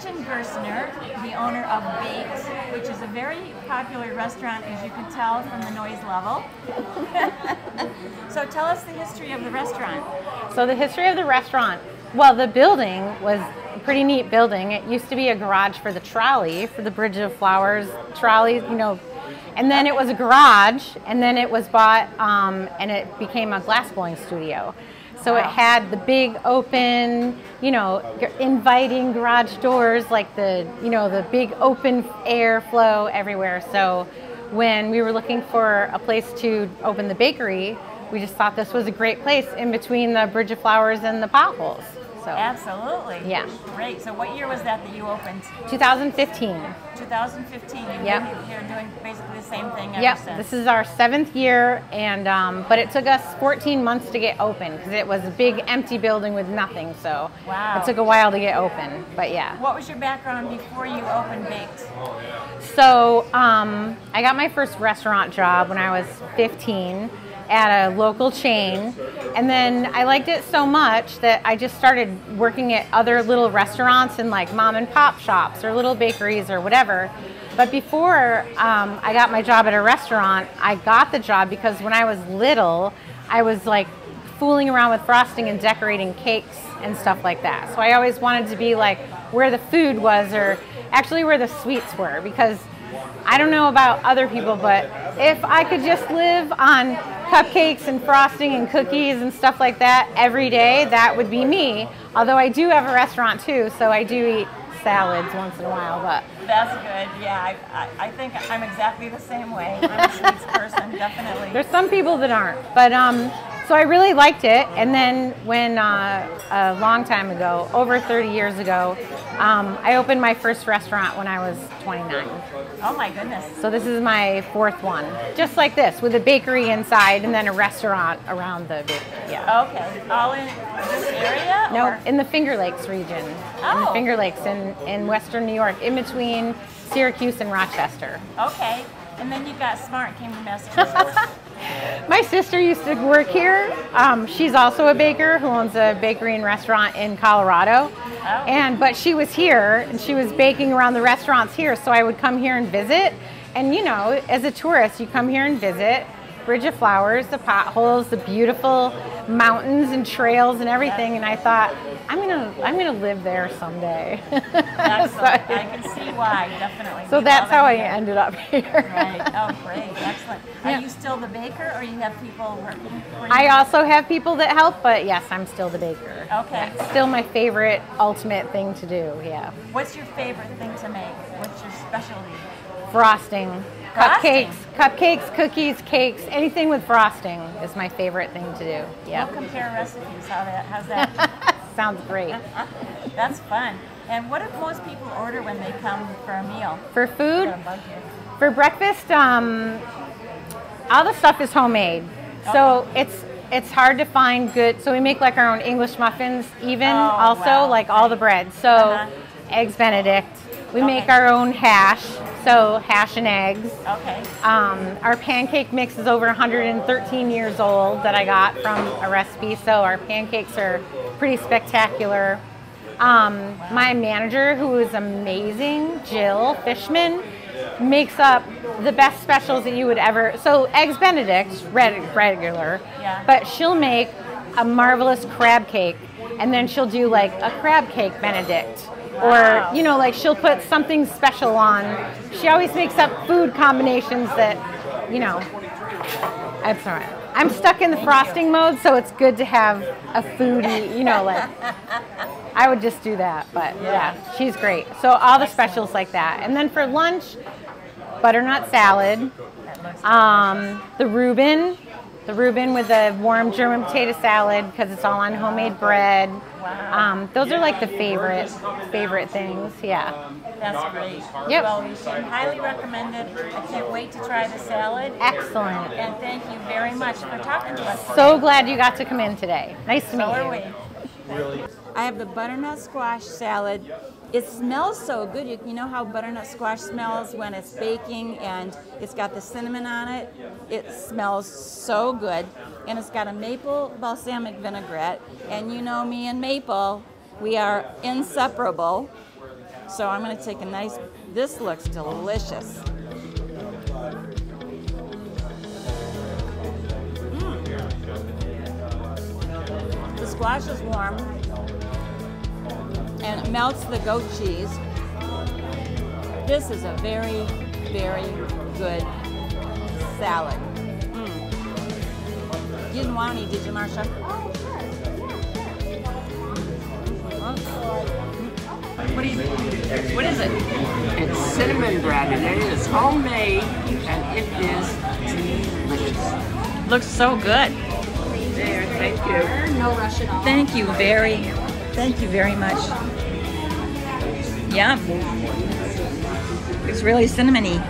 Gretchen Gerstner, the owner of Baked, which is a very popular restaurant, as you can tell from the noise level. So tell us the history of the restaurant. So the history of the restaurant, well, the building was a pretty neat building. It used to be a garage for the trolley, for the Bridge of Flowers trolleys, you know, and then it was a garage, and then it was bought, and it became a glass blowing studio. So it had the big open, you know, inviting garage doors, like the, you know, the big open air flow everywhere. So when we were looking for a place to open the bakery, we just thought this was a great place in between the Bridge of Flowers and the potholes. So absolutely. Yeah. Great. So what year was that you opened? 2015. 2015. You've been here doing basically the same thing ever since. This is our 7th year, and but it took us 14 months to get open because it was a big empty building with nothing. So it took a while to get open. But yeah. What was your background before you opened Baked? So I got my first restaurant job when I was 15. At a local chain, and then I liked it so much that I just started working at other little restaurants and like mom and pop shops or little bakeries or whatever. But before I got my job at a restaurant, I got the job because when I was little, I was like fooling around with frosting and decorating cakes and stuff like that. So I always wanted to be like where the food was, or actually where the sweets were, because I don't know about other people, but if I could just live on cupcakes and frosting and cookies and stuff like that every day, that would be me. Although I do have a restaurant too, so I do eat salads once in a while. But that's good. Yeah, I think I'm exactly the same way. I'm a sweets person, definitely. There's some people that aren't, but so I really liked it. And then when a long time ago, over 30 years ago, I opened my first restaurant when I was 29. Oh my goodness. So this is my 4th one. Just like this, with a bakery inside and then a restaurant around the bakery. Yeah. Okay. All in this area? No, or? in the Finger Lakes region. Oh. In the Finger Lakes in western New York, in between Syracuse and Rochester. Okay. And then you got smart and came to Massachusetts. My sister used to work here. She's also a baker who owns a bakery and restaurant in Colorado. Oh. But she was here and she was baking around the restaurants here, so I would come here and visit. And you know, as a tourist, you come here and visit Bridge of Flowers, the potholes, the beautiful mountains and trails and everything. And I thought, I'm gonna live there someday. Excellent. I can see why, definitely. So that's how I ended up here. Right. Oh, great. Excellent. Are you still the baker, or you have people working for you? I also have people that help, but yes, I'm still the baker. Okay. Yeah, still my favorite, ultimate thing to do, yeah. What's your favorite thing to make? What's your specialty? Frosting. Cupcakes, cookies, cakes, anything with frosting is my favorite thing to do. Yeah. We'll compare recipes. How's that? Sounds great. That's fun. And what do most people order when they come for a meal? For food? For breakfast, all the stuff is homemade. Okay. So it's hard to find good. So we make like our own English muffins like all the bread. So Eggs Benedict. We make our own hash, so hash and eggs. Okay. Our pancake mix is over 113 years old that I got from a recipe, so our pancakes are pretty spectacular. My manager, who is amazing, Jill Fishman, makes up the best specials that you would ever. So Eggs Benedict, regular, but she'll make a marvelous crab cake, and then she'll do like a crab cake Benedict. Or, you know, like she'll put something special on. She always makes up food combinations that, you know, I'm sorry. I'm stuck in the frosting mode, so it's good to have a foodie, you know, like, I would just do that. But yeah, she's great. So all the specials like that. And then for lunch, butternut salad, the Reuben with a warm German potato salad because it's all on homemade bread. Wow. Those are like the favorite things. Yeah. That's great. Yep. Well, we should highly recommend it. I can't wait to try the salad. Excellent. And thank you very much for talking to us today. So glad you got to come in today. Nice to meet you. So are we. I have the butternut squash salad. It smells so good. You know how butternut squash smells when it's baking and it's got the cinnamon on it? It smells so good. And it's got a maple balsamic vinaigrette. And you know me and maple, we are inseparable. So I'm going to take a nice, this looks delicious. The squash is warm and it melts the goat cheese. This is a very, very good salad. You didn't want any, did you, Marcia? What is it? It's cinnamon bread, and it is homemade, and it is delicious. Looks so good. There, thank you. No rush at all. Thank you very much. Yum. It's really cinnamony.